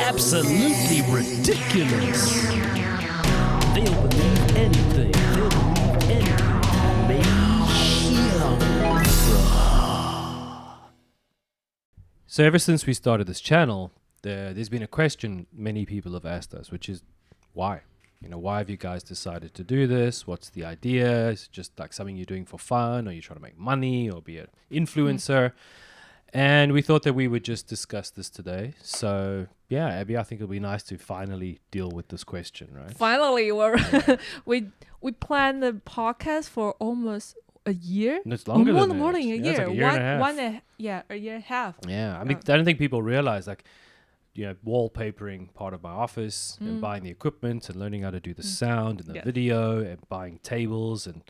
absolutely ridiculous. They'll believe anything. They'll believe anything. Maybe. So ever since we started this channel, there's been a question many people have asked us, which is why? Why have you guys decided to do this? What's the idea? Is it just like something you're doing for fun? Or you trying to make money or be an influencer? And we thought that we would just discuss this today. So, yeah, Abby, I think it'll be nice to finally deal with this question, right? Finally, we planned the podcast for almost a year. And it's longer than more that. than a Yeah, year. it's like a year and a half. A year and a half. Yeah, I mean, I don't think people realize, like, wallpapering part of my office and buying the equipment and learning how to do the sound and the video and buying tables and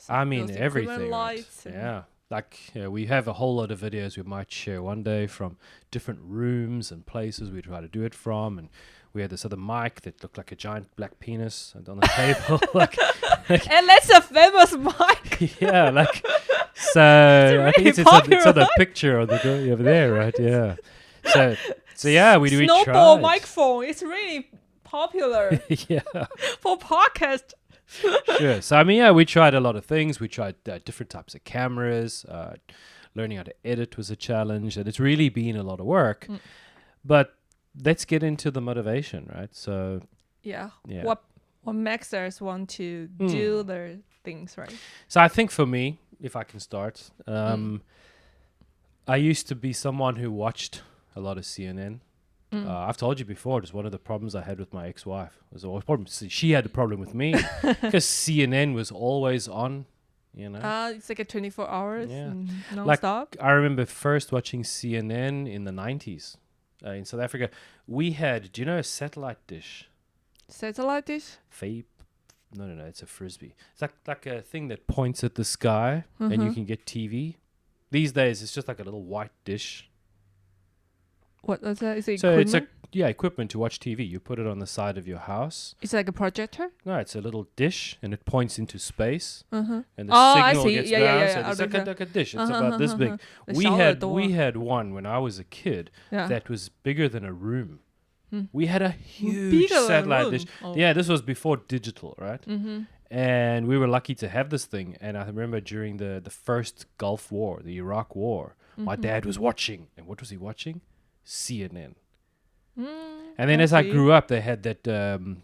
everything. Right? Yeah. Like, we have a whole lot of videos we might share one day from different rooms and places we try to do it from. And we had this other mic that looked like a giant black penis on the table. And that's a famous mic. Yeah, so I think it's on the picture of the girl over there, right? Yeah. So yeah, we tried. Snowball microphone. It's really popular. Yeah. For podcast. Sure. So we tried a lot of things. We tried different types of cameras. Learning how to edit was a challenge, and it's really been a lot of work. But let's get into the motivation, right? So yeah. What makes us want to do the things, right? So I think for me, if I can start, I used to be someone who watched a lot of CNN. I've told you before, just one of the problems I had with my ex-wife was always problem. She had a problem with me because CNN was always on, It's like a 24 hours non-stop. Like, I remember first watching CNN in the 90s in South Africa. We had, do you know a satellite dish? Satellite dish? No, it's a frisbee. It's like a thing that points at the sky and you can get TV. These days, it's just like a little white dish. What is that? Is it so equipment? It's equipment to watch TV. You put it on the side of your house. It's like a projector? No, it's a little dish and it points into space. And the I signal see. gets Yeah. down. So it's like a dish. It's about this big. We had one when I was a kid that was bigger than a room. We had a huge satellite dish. Oh. Yeah, this was before digital, right? And we were lucky to have this thing. And I remember during the first Gulf War, the Iraq War, my dad was watching. And what was he watching? CNN. And then as I grew up, they had that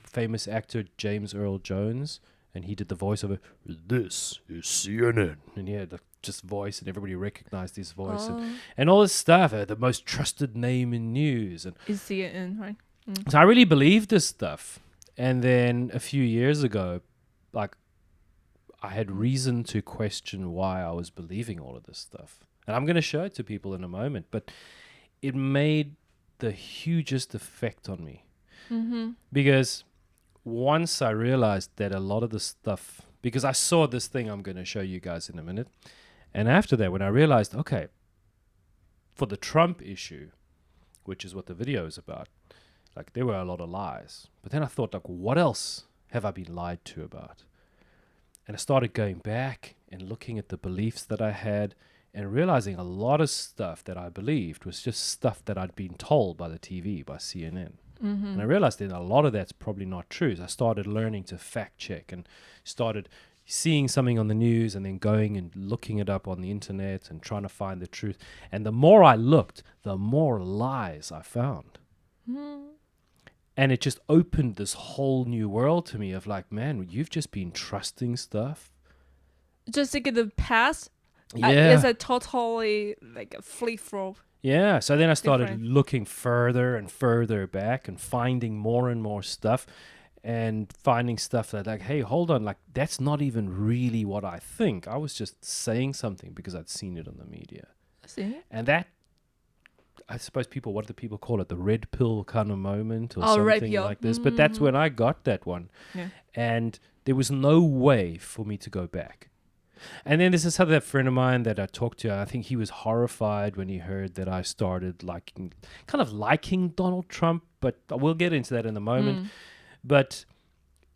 famous actor James Earl Jones, and he did the voice of it. This is CNN, and he had just voice, and everybody recognized his voice, and all this stuff. The most trusted name in news, and is CNN, right? So I really believed this stuff. And then a few years ago, like, I had reason to question why I was believing all of this stuff, and I'm going to show it to people in a moment, but it made the hugest effect on me. Because once I realized that a lot of the stuff, because I saw this thing I'm going to show you guys in a minute, and after that, when I realized, okay, for the Trump issue, which is what the video is about, like, there were a lot of lies. But then I thought, like, what else have I been lied to about? And I started going back and looking at the beliefs that I had, and realizing a lot of stuff that I believed was just stuff that I'd been told by the TV, by CNN. And I realized that a lot of that's probably not true. So I started learning to fact check and started seeing something on the news and then going and looking it up on the internet and trying to find the truth. And the more I looked, the more lies I found. And it just opened this whole new world to me of like, man, you've just been trusting stuff. Just like in the past, yeah, it's a totally like a free flow. Yeah, so then I started looking further and further back and finding more and more stuff and finding stuff that like, hey, hold on, like that's not even really what I think. I was just saying something because I'd seen it on the media. See? And that, I suppose what do people call it? The red pill kind of moment or something like this. But that's when I got that one. Yeah. And there was no way for me to go back. And then there's this other friend of mine that I talked to. I think he was horrified when he heard that I started liking Donald Trump, but we'll get into that in a moment. But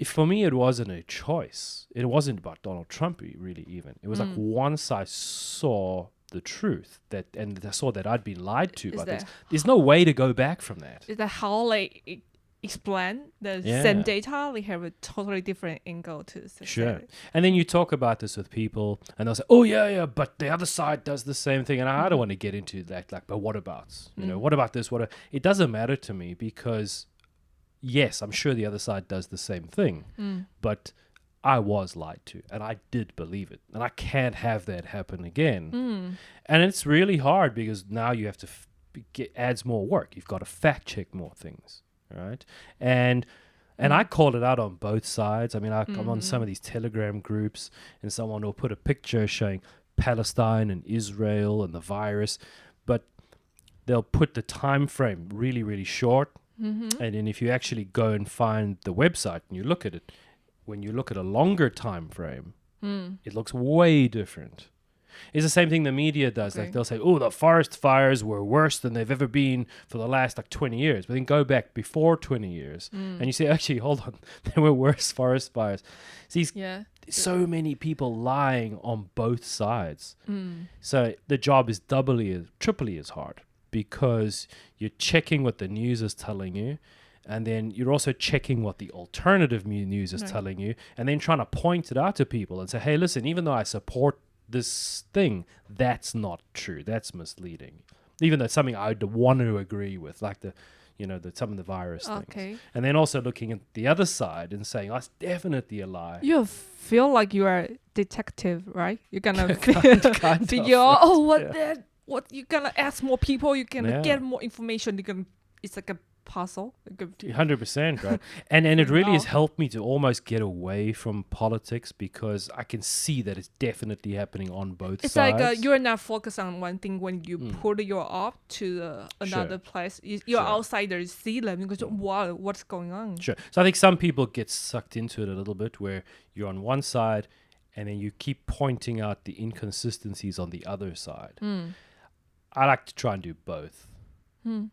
for me, it wasn't a choice. It wasn't about Donald Trump really even. It was like once I saw the truth, and I saw that I'd been lied to Is by this. that- There's no way to go back from that. Is that how they explain the Yeah. same data? They have a totally different angle to say Sure. it. And then you talk about this with people, and they'll say, "Oh yeah, but the other side does the same thing." And I don't want to get into that. Like, but what about? What about this? It doesn't matter to me because, yes, I'm sure the other side does the same thing, but I was lied to, and I did believe it, and I can't have that happen again. And it's really hard because now you have to adds more work. You've got to fact check more things, right? And I call it out on both sides. I mean, I'm on some of these Telegram groups, and someone will put a picture showing Palestine and Israel and the virus, but they'll put the time frame really, really short. And then if you actually go and find the website and you look at it, when you look at a longer time frame, it looks way different. It's the same thing the media does. Okay. Like they'll say, "Oh, the forest fires were worse than they've ever been for the last 20 years." But then go back before 20 years and you say, "Actually, hold on, there were worse forest fires." See, so many people lying on both sides. So the job is triply as hard because you're checking what the news is telling you, and then you're also checking what the alternative news is telling you, and then trying to point it out to people and say, "Hey, listen, even though I support this thing, that's not true. That's misleading." Even though it's something I'd want to agree with, like some of the virus things. And then also looking at the other side and saying, "That's definitely a lie." You feel like you are a detective, right? You're gonna Kind figure of, out what you're gonna ask more people. You're gonna Yeah. get more information. It's like a puzzle. 100%, right? And it really has Wow. helped me to almost get away from politics because I can see that it's definitely happening on both It's sides. like you're not focused on one thing when you put your op to another place. You're outsiders see them. You go, "Wow, what's going on?" Sure. So I think some people get sucked into it a little bit where you're on one side and then you keep pointing out the inconsistencies on the other side. I like to try and do both.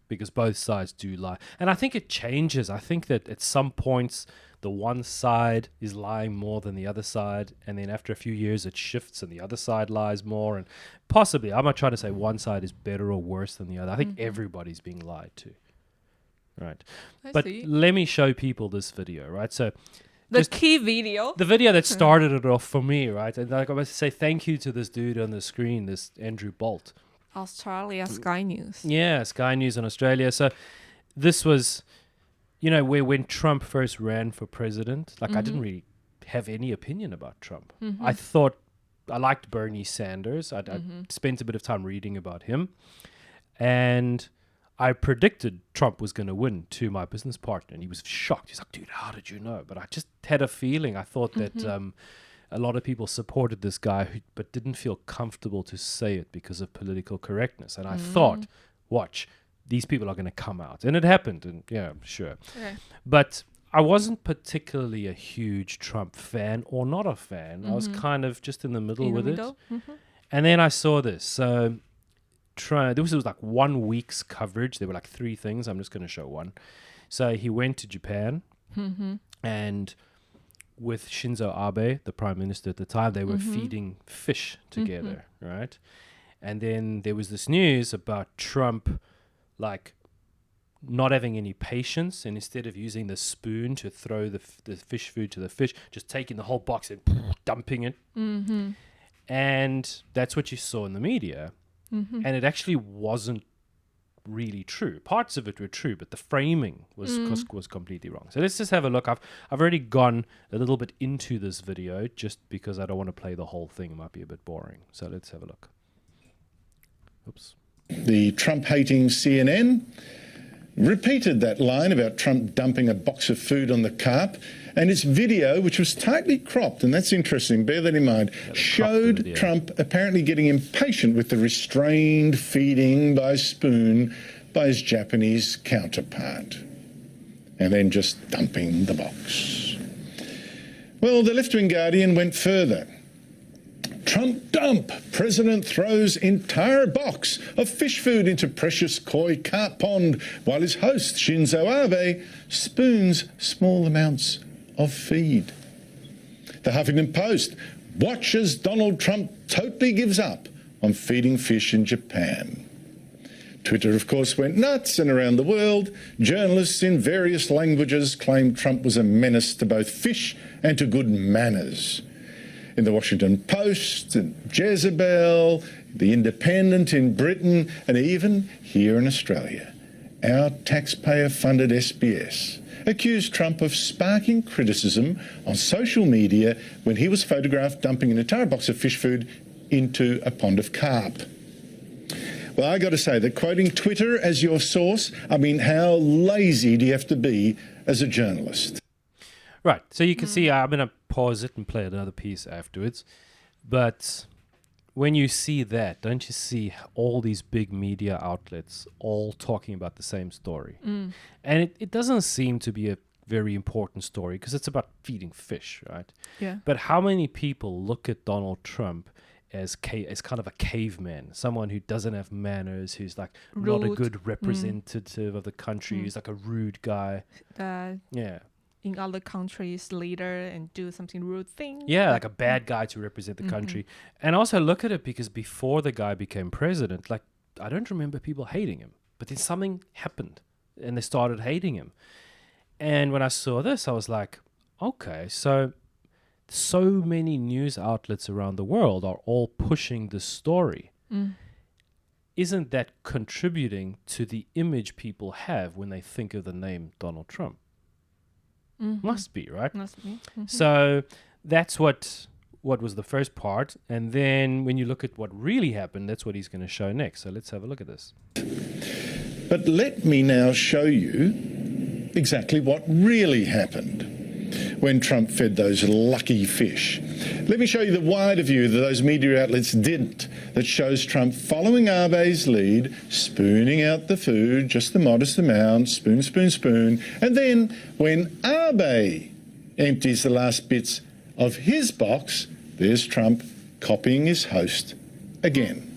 Because both sides do lie. And I think it changes. I think that at some points, the one side is lying more than the other side. And then after a few years, it shifts and the other side lies more. And possibly, I'm not trying to say one side is better or worse than the other. I think everybody's being lied to. Right. But see. let me show people this video, right? So The key video. the video that started it off for me, right? And like I must say thank you to this dude on the screen, this Andrew Bolt. Australia Sky News. Yeah, Sky News in Australia. So this was, where when Trump first ran for president, like I didn't really have any opinion about Trump. I thought I liked Bernie Sanders. I spent a bit of time reading about him. And I predicted Trump was going to win to my business partner. And he was shocked. He's like, "Dude, how did you know?" But I just had a feeling. I thought that a lot of people supported this guy but didn't feel comfortable to say it because of political correctness. And I thought, watch, these people are going to come out. And it happened. And yeah, sure. Okay. But I wasn't particularly a huge Trump fan or not a fan. I was kind of just in the middle with it. And then I saw this. So this was like 1 week's coverage. There were like 3 things. I'm just going to show one. So he went to Japan and with Shinzo Abe, the prime minister at the time, they were feeding fish together, right? And then there was this news about Trump, like, not having any patience, and instead of using the spoon to throw the fish food to the fish, just taking the whole box and dumping it. And that's what you saw in the media. And it actually wasn't really true. Parts of it were true, but the framing was completely wrong. So let's just have a look. I've already gone a little bit into this video just because I don't want to play the whole thing. It might be a bit boring. So let's have a look. Oops. The Trump-hating CNN repeated that line about Trump dumping a box of food on the carp, and its video, which was tightly cropped, and that's interesting, bear that in mind, showed Trump apparently getting impatient with the restrained feeding by spoon by his Japanese counterpart, and then just dumping the box. Well, the left-wing Guardian went further. Trump dump. President throws entire box of fish food into precious koi carp pond while his host, Shinzo Abe, spoons small amounts of feed. The Huffington Post. Watch as Donald Trump totally gives up on feeding fish in Japan. Twitter, of course, went nuts, and around the world, journalists in various languages claimed Trump was a menace to both fish and to good manners. In the Washington Post, and Jezebel, the Independent in Britain, and even here in Australia, our taxpayer-funded SBS accused Trump of sparking criticism on social media when he was photographed dumping an entire box of fish food into a pond of carp. Well, I got to say that quoting Twitter as your source, I mean, how lazy do you have to be as a journalist? Right. So you can see, I'm going to pause it and play another piece afterwards. But when you see that, don't you see all these big media outlets all talking about the same story? And it doesn't seem to be a very important story because it's about feeding fish, right? Yeah. But how many people look at Donald Trump as kind of a caveman, someone who doesn't have manners, who's like not a Rude. good representative of the country, who's like a rude guy. Yeah. In other countries, leader and do something rude thing. Yeah, like a bad guy to represent the country. And also look at it because before the guy became president, like I don't remember people hating him, but then something happened and they started hating him. And when I saw this, I was like, okay, so many news outlets around the world are all pushing this story. Isn't that contributing to the image people have when they think of the name Donald Trump? Must be, right? Must be. So that's what was the first part. And then when you look at what really happened, that's what he's going to show next. So let's have a look at this. But let me now show you exactly what really happened when Trump fed those lucky fish. Let me show you the wider view that those media outlets didn't, that shows Trump following Abe's lead, spooning out the food, just the modest amount, spoon, spoon, spoon, and then when Abe empties the last bits of his box, there's Trump copying his host again.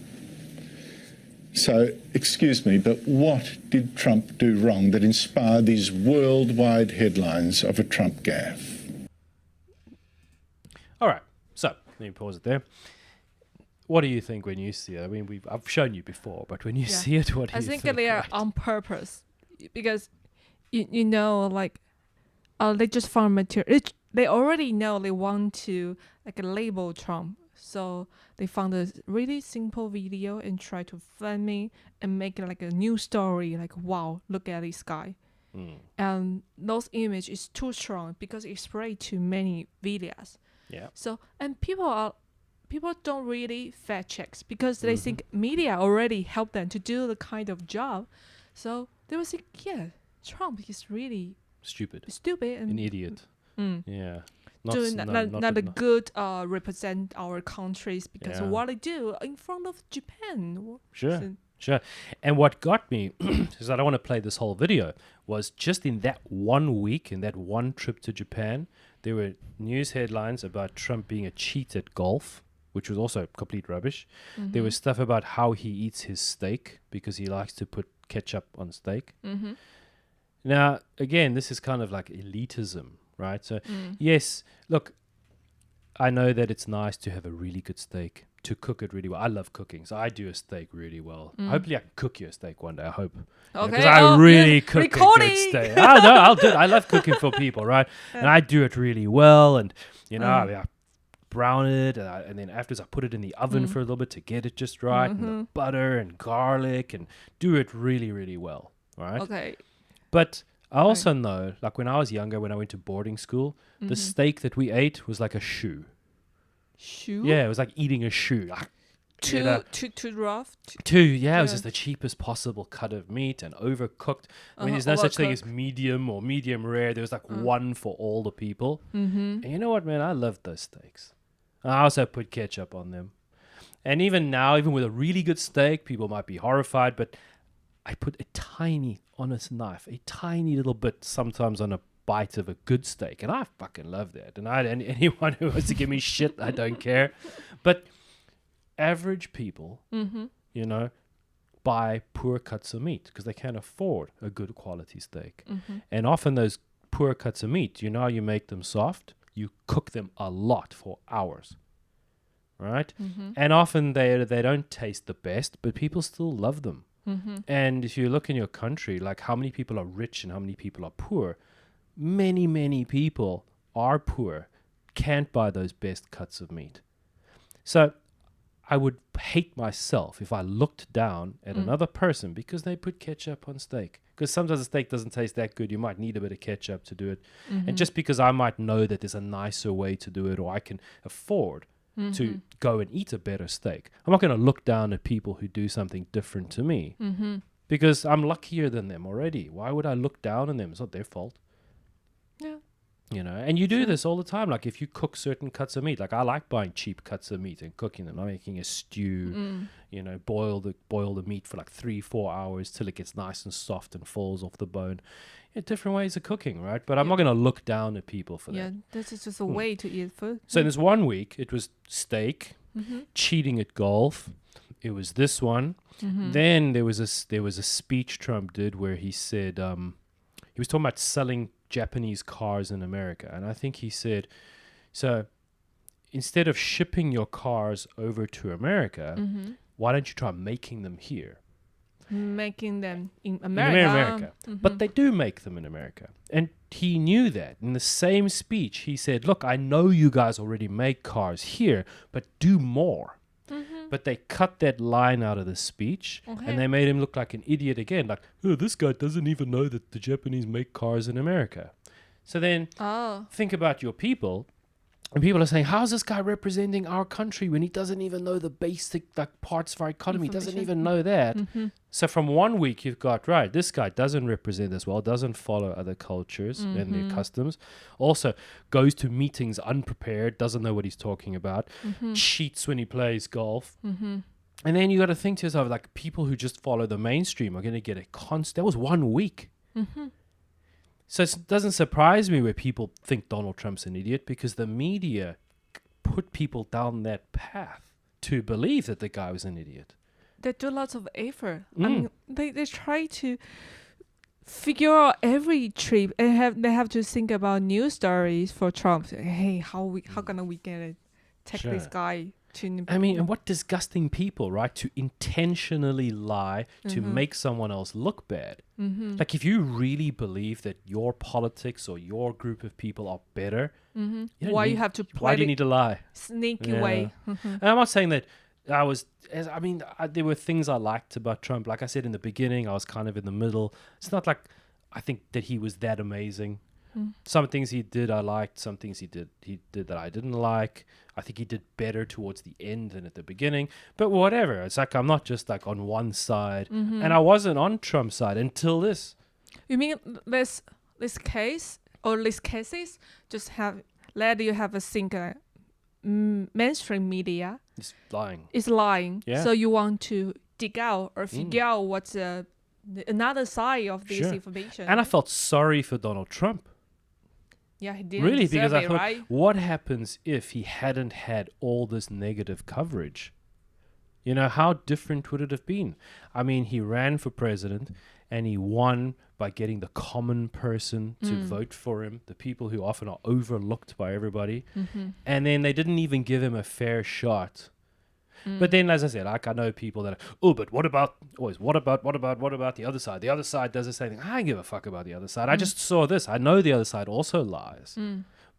So, excuse me, but what did Trump do wrong that inspired these worldwide headlines of a Trump gaffe? All right. So let me pause it there. What do you think when you see it? I mean, I've shown you before, but when you see it, what do you think? I think they are on purpose because, you know, like, they just found material. They already know they want to like label Trump. So they found a really simple video and try to film it and make it like a new story. Like, wow, look at this guy. And those image is too strong because it spread to many videos. Yeah. So, and people don't really fact checks because they think media already helped them to do the kind of job. So they will think, yeah, Trump is really stupid and an idiot. Yeah. Not a good represent our countries because of what they do in front of Japan. Sure. And what got me, because I don't want to play this whole video, was just in that 1 week, in that one trip to Japan, there were news headlines about Trump being a cheat at golf, which was also complete rubbish. There was stuff about how he eats his steak because he likes to put ketchup on steak. Now, again, this is kind of like elitism, right? So, yes, look, I know that it's nice to have a really good steak, to cook it really well. I love cooking, so I do a steak really well. Hopefully I can cook you a steak one day, I hope. Okay. Because I really cook a good steak. I know, I'll do it. I love cooking for people, right? And I do it really well, and, you know, I brown it, and then afterwards I put it in the oven for a little bit to get it just right, and the butter and garlic, and do it really, really well, right? Okay. But I also know, like when I was younger, when I went to boarding school, the steak that we ate was like a shoe. Shoe? Yeah, it was like eating a shoe. Too rough? It was just the cheapest possible cut of meat and overcooked. I mean, there's no such thing as medium or medium rare. There was like one for all the people. And you know what, man? I loved those steaks. I also put ketchup on them. And even now, even with a really good steak, people might be horrified, but I put a tiny, honest knife, a tiny little bit sometimes on a bite of a good steak, and I fucking love that. And anyone who wants to give me shit, I don't care. But average people, you know, buy poor cuts of meat because they can't afford a good quality steak. And often those poor cuts of meat, you know how you make them soft? You cook them a lot for hours, right? And often they don't taste the best, but people still love them. And if you look in your country, like how many people are rich and how many people are poor, many people are poor, can't buy those best cuts of meat. So I would hate myself if I looked down at another person because they put ketchup on steak. Because sometimes the steak doesn't taste that good. You might need a bit of ketchup to do it. And just because I might know that there's a nicer way to do it, or I can afford to go and eat a better steak, I'm not going to look down at people who do something different to me because I'm luckier than them already. Why would I look down on them? It's not their fault. Yeah. You know, and you do this all the time. Like if you cook certain cuts of meat, like I like buying cheap cuts of meat and cooking them. I'm making a stew, you know, boil the meat for like 3-4 hours till it gets nice and soft and falls off the bone. Yeah, different ways of cooking, right? But I'm not going to look down at people for Yeah, that. this is just a way to eat food. So in this 1 week, it was steak, cheating at golf. It was this one. Then there was a speech Trump did where he said he was talking about selling Japanese cars in America. And I think he said, so instead of shipping your cars over to America, why don't you try making them here? Making them in In America. But they do make them in America. And he knew that. In the same speech, he said, look, I know you guys already make cars here, but do more. But they cut that line out of the speech and they made him look like an idiot again. Like, oh, this guy doesn't even know that the Japanese make cars in America. So then think about your people. And people are saying, how's this guy representing our country when he doesn't even know the basic like parts of our economy? He doesn't even know that. So from 1 week, you've got, right, this guy doesn't represent us well, doesn't follow other cultures and their customs. Also goes to meetings unprepared, doesn't know what he's talking about, cheats when he plays golf. And then you got to think to yourself, like, people who just follow the mainstream are going to get a constant. That was 1 week. So it doesn't surprise me where people think Donald Trump's an idiot, because the media put people down that path to believe that the guy was an idiot. They do lots of effort. I mean, they try to figure out every trip and they have to think about news stories for Trump. Hey, how can we get it? Take this guy to. I mean, and what disgusting people, right? To intentionally lie to make someone else look bad. Like if you really believe that your politics or your group of people are better, why you have to play why do you need to lie? Sneaky way? And I'm not saying that there were things I liked about Trump. Like I said in the beginning, I was kind of in the middle. It's not like I think that he was that amazing. Some things he did I liked, some things he did that I didn't like. I think he did better towards the end than at the beginning. But whatever. It's like I'm not just like on one side. And I wasn't on Trump's side until this. You mean this case or these cases just let you have a think mainstream media It's lying. is lying. Yeah. So you want to dig out or figure out what's another side of this information. And I felt sorry for Donald Trump. Yeah, he didn't Really, deserve because I it, thought, right? what happens if he hadn't had all this negative coverage? You know, how different would it have been? I mean, he ran for president and he won by getting the common person to vote for him, the people who often are overlooked by everybody. And then they didn't even give him a fair shot. But then, as I said, like I know people that are, but what about the other side? The other side does the same thing. I don't give a fuck about the other side. I just saw this. I know the other side also lies.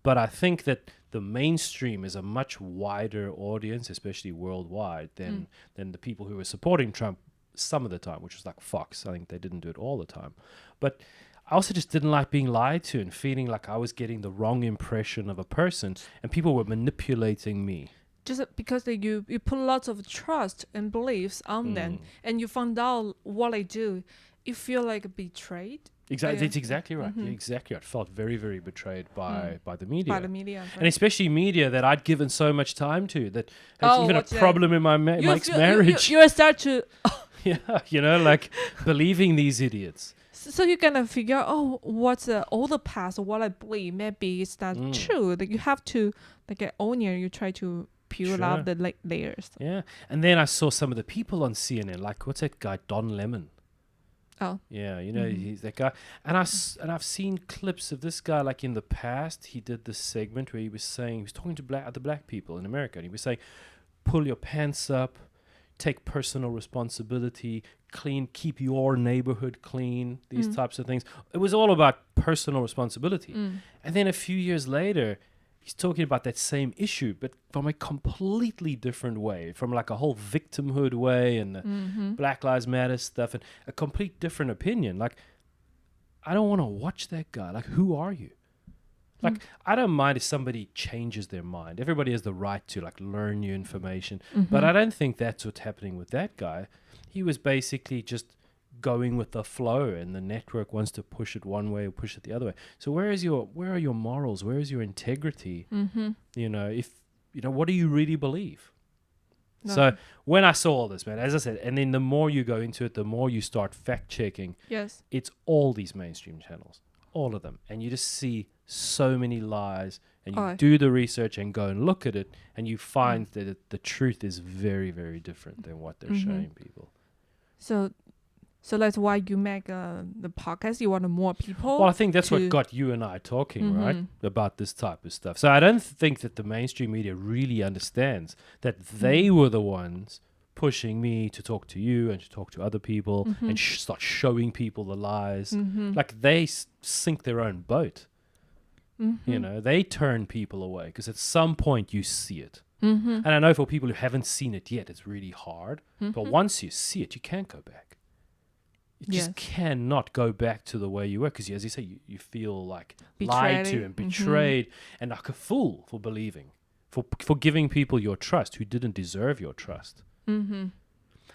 But I think that the mainstream is a much wider audience, especially worldwide, than the people who were supporting Trump some of the time, which was like Fox. I think they didn't do it all the time. But I also just didn't like being lied to and feeling like I was getting the wrong impression of a person and people were manipulating me. Just because you put lots of trust and beliefs on them, and you found out what they do, you feel like betrayed. Exactly, that's exactly right. You're exactly right. I felt very, very betrayed by the media. By the media, right. And especially media that I'd given so much time to, that has even a what's that? problem in my next marriage. You start to. Yeah, you know, like believing these idiots. So you're gonna figure out, what's all the past, what I believe. Maybe it's not true. Like you have to, like an onion, you try to peel out the layers. Yeah, and then I saw some of the people on CNN, like what's that guy, Don Lemon? Oh. Yeah, you know, he's that guy. And I've seen clips of this guy, like in the past, he did this segment where he was talking to the black people in America, and he was saying, pull your pants up, take personal responsibility, keep your neighborhood clean, these types of things. It was all about personal responsibility. And then a few years later, he's talking about that same issue, but from a completely different way, from like a whole victimhood way and the Black Lives Matter stuff, and a complete different opinion. Like, I don't want to watch that guy. Like, who are you? Like, I don't mind if somebody changes their mind. Everybody has the right to like learn new information. But I don't think that's what's happening with that guy. He was basically just going with the flow, and the network wants to push it one way or push it the other way. So where are your morals? Where is your integrity? You know, what do you really believe? No. So when I saw all this, man, as I said, and then the more you go into it, the more you start fact checking. Yes. It's all these mainstream channels, all of them. And you just see so many lies, and you do the research and go and look at it, and you find that the truth is very, very different than what they're showing people. So that's why you make the podcast. You want more people. Well, I think that's what got you and I talking, right, about this type of stuff. So I don't think that the mainstream media really understands that they were the ones pushing me to talk to you and to talk to other people and start showing people the lies. Like, they sink their own boat. You know, they turn people away because at some point you see it. And I know for people who haven't seen it yet, it's really hard. But once you see it, you can't go back. You just cannot go back to the way you were, because, as you say, you feel like lied to and betrayed and like a fool for believing, for giving people your trust who didn't deserve your trust.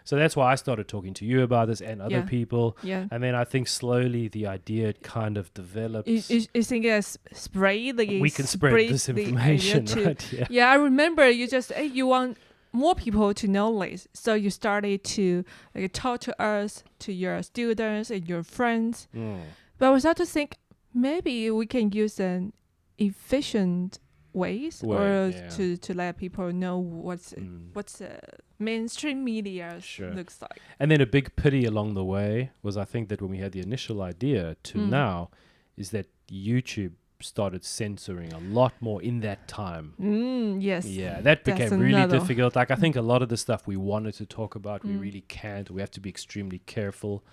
So that's why I started talking to you about this and other people. Yeah. And then I think slowly the idea kind of developed. You think we can spread this information, right? Yeah, I remember you just, you want more people to know this. So you started to talk to us, to your students and your friends. But we started to think maybe we can use an efficient ways to let people know what's mainstream media looks like. And then a big pity along the way was, I think, that when we had the initial idea to now, is that YouTube started censoring a lot more in that time. Yes. Yeah, that became really difficult. Like, I think a lot of the stuff we wanted to talk about, we really can't. We have to be extremely careful.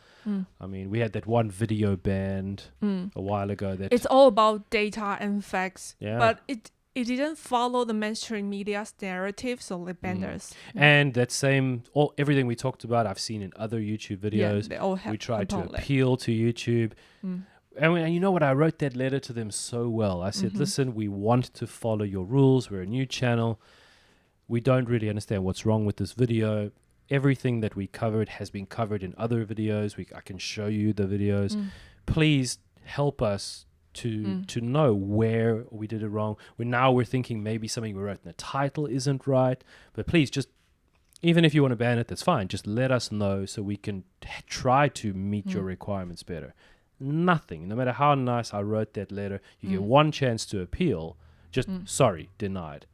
I mean, we had that one video banned a while ago. That it's all about data and facts. Yeah. But it didn't follow the mainstream media's narrative, so they banned us. And that everything we talked about, I've seen in other YouTube videos. Yeah, they all have. We tried to appeal to YouTube. And you know what? I wrote that letter to them so well. I said, listen, we want to follow your rules. We're a new channel. We don't really understand what's wrong with this video. Everything that we covered has been covered in other videos. I can show you the videos. Please help us to know where we did it wrong. We're thinking maybe something we wrote in the title isn't right. But please, just, even if you want to ban it, that's fine. Just let us know so we can try to meet your requirements better. Nothing. No matter how nice I wrote that letter, you get one chance to appeal. Just sorry, denied.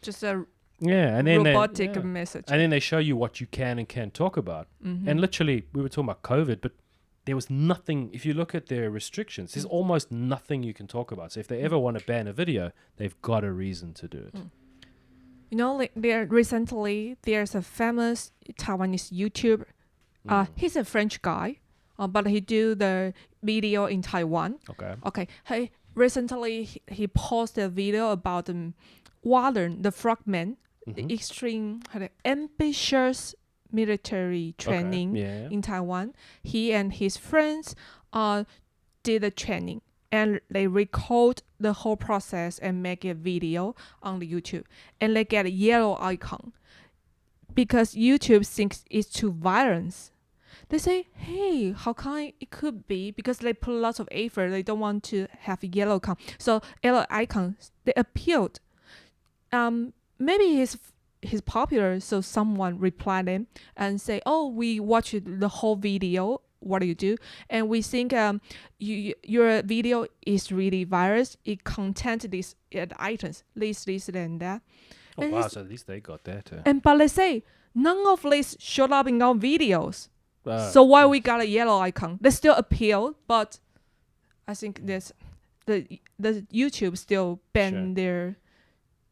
Just a and then robotic message. And then they show you what you can and can't talk about. And literally, we were talking about COVID, but there was nothing. If you look at their restrictions, there's almost nothing you can talk about. So if they ever want to ban a video, they've got a reason to do it. You know, like recently there's a famous Taiwanese YouTuber. He's a French guy. But he do the video in Taiwan. Okay. He recently he posted a video about the frogman, the extreme ambitious military training in Taiwan. He and his friends did the training, and they record the whole process and make a video on the YouTube, and they get a yellow icon because YouTube thinks it's too violent. They say, hey, how come it could be? Because they put lots of effort. They don't want to have a yellow icon. So yellow icons, they appealed. Maybe he's popular, so someone replied him and say, oh, we watched the whole video. What do you do? And we think your video is really virus. It contains these items, this, and that. Oh, wow, so at least they got that. But they say, none of this showed up in our videos. So why we got a yellow icon? They still appeal, but I think there's the YouTube still ban their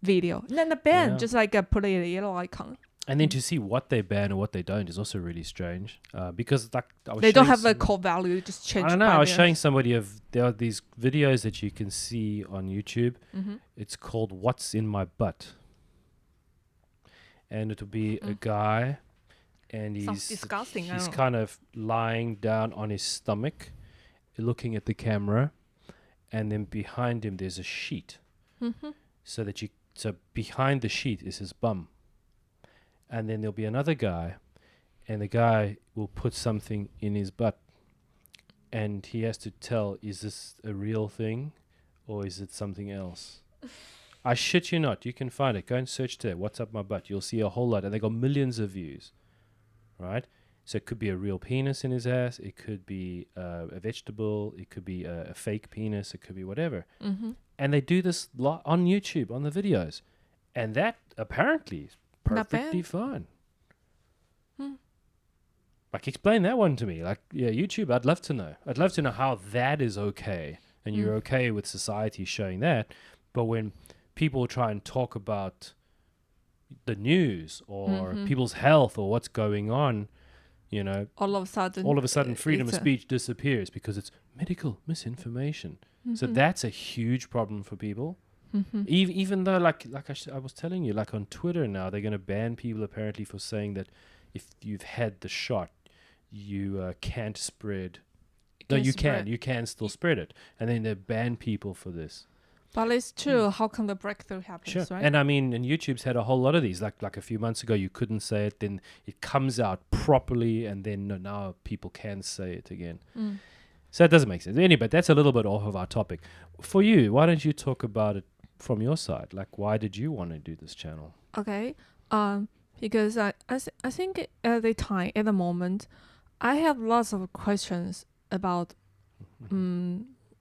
video. And then the ban Yeah. just like put a yellow icon. And then to see what they ban or what they don't is also really strange. Because like I was They don't showing have a some- core value. They just change. I don't know. by I was their- showing somebody there are these videos that you can see on YouTube. Mhm. It's called "What's in My Butt," and it'll be a guy, and Sounds disgusting. I he's don't know. kind of lying down on his stomach, looking at the camera, and then behind him there's a sheet, Mhm. so behind the sheet is his bum, and then there'll be another guy, and the guy will put something in his butt, and he has to tell, is this a real thing, or is it something else? I shit you not. You can find it. Go and search there. What's up my butt? You'll see a whole lot, and they got millions of views, right? So it could be a real penis in his ass. It could be a vegetable. It could be a fake penis. It could be whatever. Mhm. And they do this on YouTube on the videos, and that apparently is Not bad. perfectly fine. Hmm. Like, explain that one to me. Like, yeah, YouTube. I'd love to know. I'd love to know how that is okay, and you're okay with society showing that. But when people try and talk about the news or people's health or what's going on, you know, All of a sudden, freedom of it's a- speech disappears because it's medical misinformation. So that's a huge problem for people. Even though, like I was telling you, like on Twitter now, they're going to ban people apparently for saying that if you've had the shot, you can't spread. No, Can't you spread. can. You can still spread it, and then they ban people for this. But it's true. How come the breakthrough happens, Sure. right? And I mean, and YouTube's had a whole lot of these. Like a few months ago, you couldn't say it. Then it comes out properly, and then now people can say it again. So it doesn't make sense. Anyway, that's a little bit off of our topic. For you, why don't you talk about it from your side? Like, why did you want to do this channel? Okay. Because I think at the moment, I have lots of questions about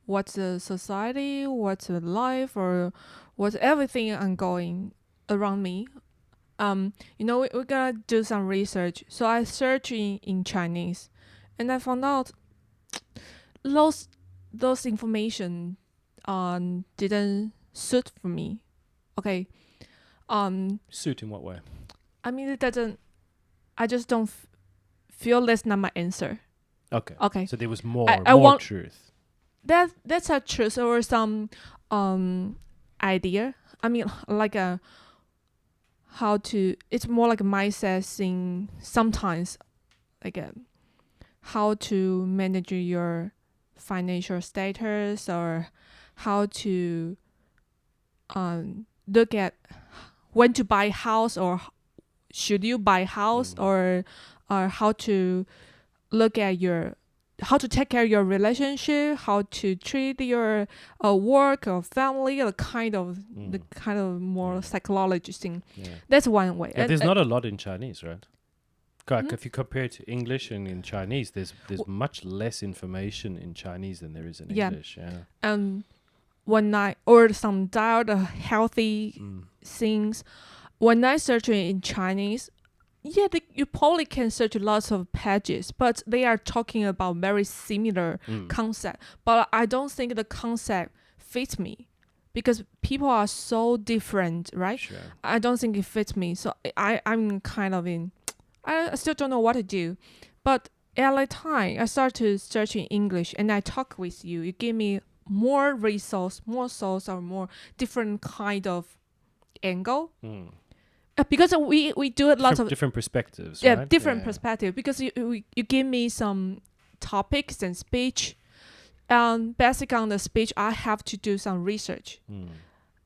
what's the society, what's the life, or what's everything ongoing around me. We gotta do some research. So I searched in Chinese, and I found out those information didn't suit for me. Okay. Suit in what way? I mean, it doesn't. I just don't feel that's not my answer. Okay. Okay. So there was more I want- truth. That's a truth or some idea. I mean, like how to. It's more like a mindset thing. Sometimes, like how to manage your financial status or how to look at when to buy house or should you buy house or how to look at how to take care of your relationship, how to treat your work or family, the kind of more psychology thing. Yeah. That's one way. Yeah, And- there's not a lot in Chinese, right? Like if you compare it to English and in Chinese, there's much less information in Chinese than there is in Yeah. English. Yeah. when I or some diet healthy things, when I search in Chinese, you probably can search lots of pages, but they are talking about very similar concept. But I don't think the concept fits me because people are so different, right? Sure. I don't think it fits me. So I'm kind of in. I still don't know what to do, but at the time I start to search in English and I talk with you. You give me more resource, more source, or more different kind of angle. Because we do it lots of different perspectives. yeah right? different perspective. Because you give me some topics and speech, basic on the speech I have to do some research,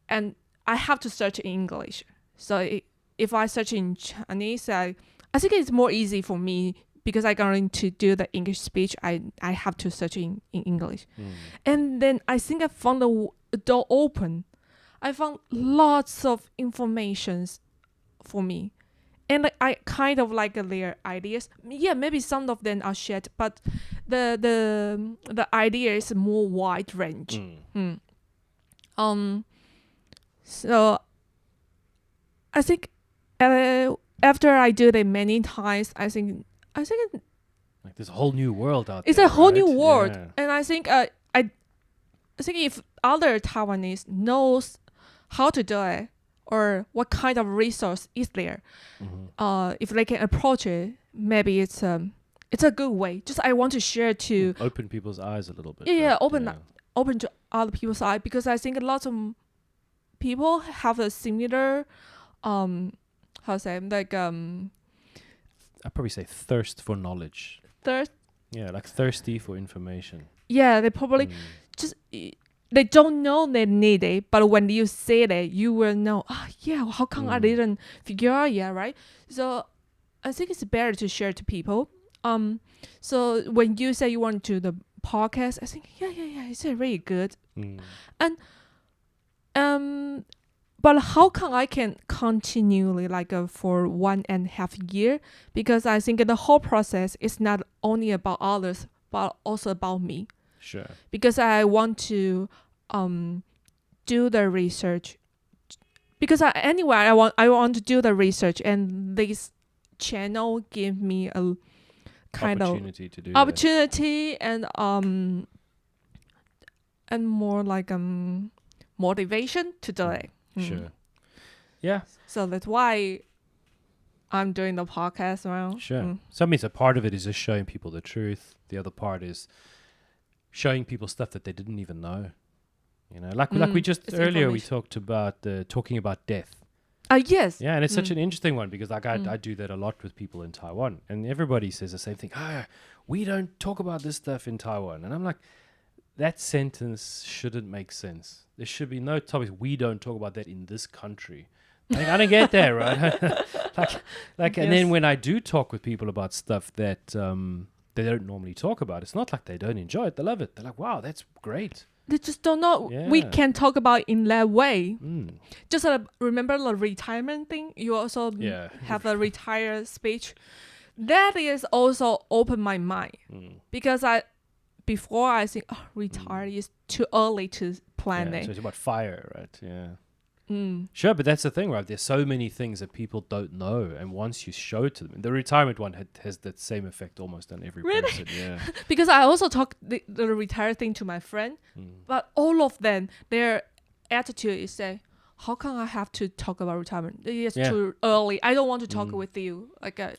and I have to search in English. So if I search in Chinese, I think it's more easy for me because I'm going to do the English speech. I have to search in English, and then I think I found the door open. I found lots of informations for me, and I kind of like their ideas. Yeah, maybe some of them are shit, but the idea is more wide range. So I think after I do it many times, I think Like there's a whole new world out it's there. a whole new right? world, Yeah. and I think I think if other Taiwanese knows how to do it, or what kind of resource is there. If they can approach it, maybe it's a good way. Just I want to share to Open people's eyes a little bit. yeah, right? open to other people's eyes, because I think a lot of people have a similar how to say, like I'd probably say thirst for knowledge. thirst. Yeah, like thirsty for information. Yeah, they probably just they don't know they need it, but when you say it, you will know. Yeah, how come I didn't figure out yet, right? So I think it's better to share to people. So when you say you want to do the podcast, I think yeah, it's really good. And but how come I can continually for 1.5 years? Because I think the whole process is not only about others, but also about me. Sure. Because I want to do the research. Because I want to do the research, and this channel give me a kind opportunity to do opportunity and more like motivation to do it. Sure. Yeah. So that's why I'm doing the podcast now. Sure. So I mean, so part of it is just showing people the truth. The other part is showing people stuff that they didn't even know. You know, like we just earlier we talked about talking about death. Yes. Yeah, and it's such an interesting one because like I do that a lot with people in Taiwan, and everybody says the same thing. We don't talk about this stuff in Taiwan, and I'm like, that sentence shouldn't make sense. There should be no topics. We don't talk about that in this country. Like, I don't get that, right? And then when I do talk with people about stuff that they don't normally talk about, it's not like they don't enjoy it. They love it. They're like, wow, that's great. They just don't know we can talk about in that way. Just remember the retirement thing? You also have a retire speech. That is also opened my mind. Because before I think retire is too early to plan it. So it's about fire, right? Yeah. Sure, but that's the thing, right? There's so many things that people don't know, and once you show it to them, the retirement one has that same effect almost on every person. Yeah. Because I also talked the retire thing to my friend, but all of them, their attitude is say, how come I have to talk about retirement? It's too early. I don't want to talk with you.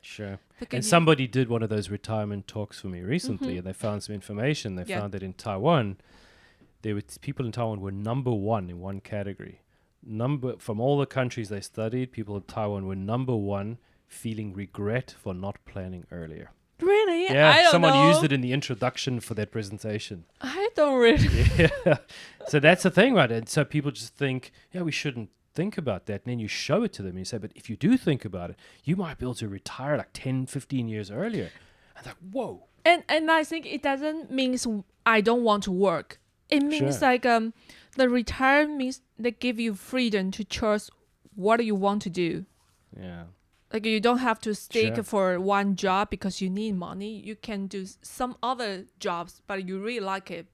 Sure. And somebody did one of those retirement talks for me recently, and they found some information. They found that in Taiwan, people in Taiwan were number one in one category. From all the countries they studied, people in Taiwan were number one feeling regret for not planning earlier. Really? Yeah, I don't someone know. used it in the introduction for that presentation. I don't really. Yeah. So that's the thing, right? And so people just think, we shouldn't think about that. And then you show it to them and you say, but if you do think about it, you might be able to retire like 10, 15 years earlier. And like, whoa. And I think it doesn't mean I don't want to work. It means the retire means they give you freedom to choose what you want to do. Yeah. Like you don't have to stick for one job because you need money. You can do some other jobs, but you really like it.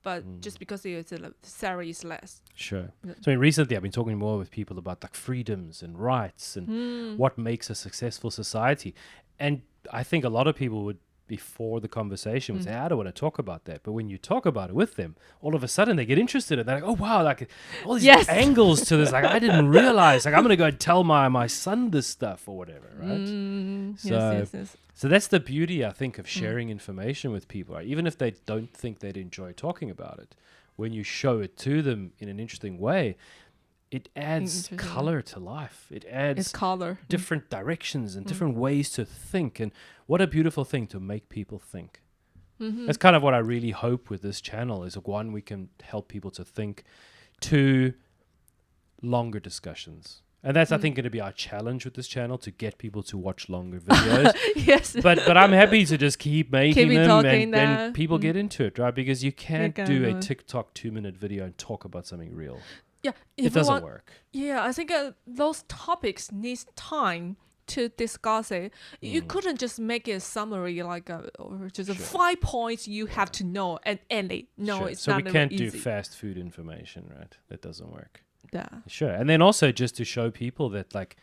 But just because the salary is less. Sure. So recently I've been talking more with people about like freedoms and rights and what makes a successful society. And I think a lot of people would, before the conversation, would say, I don't want to talk about that. But when you talk about it with them, all of a sudden they get interested and they're like, oh, wow, like all these angles to this. Like, I didn't realize. Like, I'm going to go and tell my son this stuff or whatever, right? So that's the beauty, I think, of sharing information with people, right? Even if they don't think they'd enjoy talking about it, when you show it to them in an interesting way, it adds color to life. It adds different directions and different ways to think. And what a beautiful thing to make people think. That's kind of what I really hope with this channel is, one, we can help people to think. Two, longer discussions. And that's, I think, going to be our challenge with this channel, to get people to watch longer videos. Yes. But I'm happy to just keep making them and people get into it, right? Because you can't do a TikTok 2-minute video and talk about something real. Yeah, it doesn't work. Yeah, I think those topics need time to discuss it. You couldn't just make a summary or just 5 points you have to know and end it. No, it's so not we can't easy. do fast food information, right? That doesn't work. Yeah. Sure. And then also just to show people that like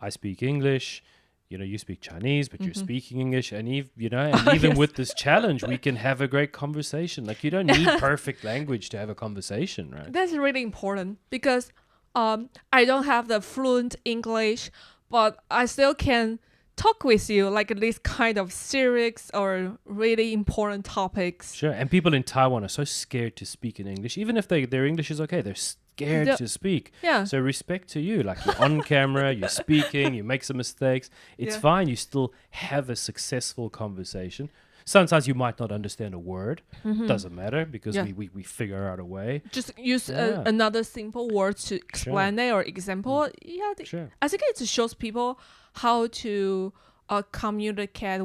I speak English, you speak Chinese, but you're speaking English, and even with this challenge, we can have a great conversation. Like you don't need perfect language to have a conversation, right? That's really important because I don't have the fluent English, but I still can talk with you like these kind of serious or really important topics. Sure. And people in Taiwan are so scared to speak in English. Even if their English is okay, they're scared to speak. Yeah. So respect to you. Like, you're on camera, you're speaking, you make some mistakes. It's fine. You still have a successful conversation. Sometimes you might not understand a word. Doesn't matter, because we figure out a way. Just use another simple word to explain it or example. Yeah, I think it shows people how to communicate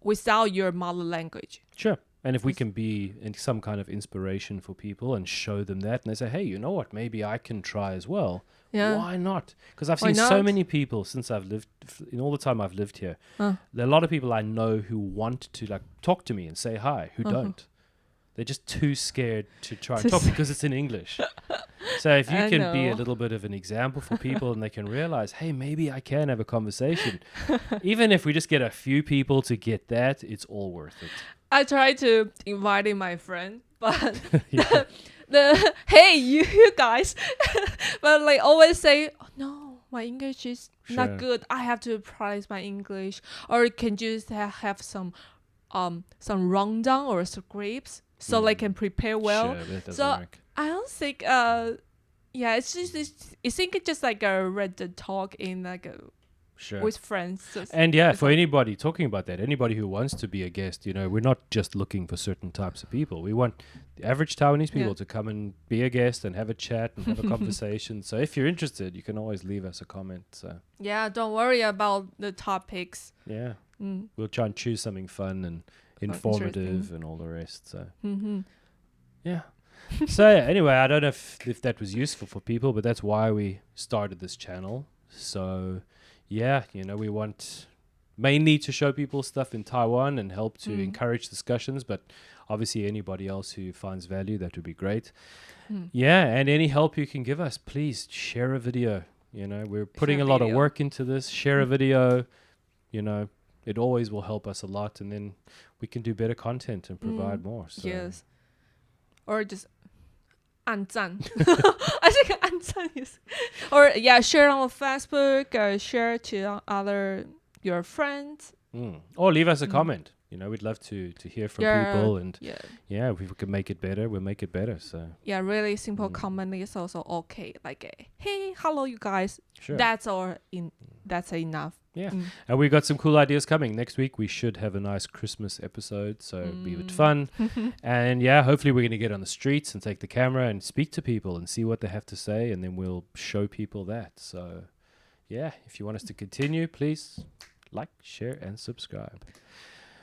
without your mother language. Sure. And if we can be some kind of inspiration for people and show them that, and they say, hey, you know what, maybe I can try as well. Yeah. Why not? Because I've seen so many people since I've lived, in all the time I've lived here, there are a lot of people I know who want to like talk to me and say hi, who don't. They're just too scared to try and talk because it's in English. So if you can be a little bit of an example for people and they can realize, hey, maybe I can have a conversation. Even if we just get a few people to get that, it's all worth it. I try to invite my friend, but hey, you guys, but like always say, oh, no, my English is not good. I have to practice my English, or can just have some rundown or scripts so they can prepare well. Sure, that doesn't so work. I don't think it's just I think it's just like a Reddit talk in like a. Sure. With friends. And for anybody talking about that, anybody who wants to be a guest, we're not just looking for certain types of people. We want the average Taiwanese people to come and be a guest and have a chat and have a conversation. So if you're interested, you can always leave us a comment. So yeah, don't worry about the topics. Yeah. We'll try and choose something fun and informative and all the rest. So yeah. So anyway, I don't know if that was useful for people, but that's why we started this channel. So yeah, we want mainly to show people stuff in Taiwan and help to encourage discussions, but obviously anybody else who finds value, that would be great. Yeah, and any help you can give us, please share a video. We're putting a lot of work into this. Share a video, it always will help us a lot, and then we can do better content and provide more. So. Yes. Or just 按赞. I think 按赞is, or share on Facebook, share to your friends. Or leave us a comment. We'd love to hear from people, and if we can make it better, we'll make it better. So really simple comment is also okay. Like, hey, hello, you guys. Sure. That's enough. Yeah. And we've got some cool ideas coming. Next week, we should have a nice Christmas episode, so it'll be a bit fun. And hopefully we're going to get on the streets and take the camera and speak to people and see what they have to say, and then we'll show people that. So, if you want us to continue, please like, share, and subscribe.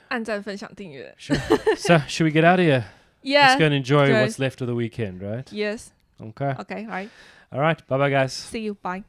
按赞、分享、订阅. Sure. So, should we get out of here? Yeah. Let's go and enjoy what's left of the weekend, right? Yes. Okay. Okay, all right. All right. Bye-bye, guys. See you. Bye.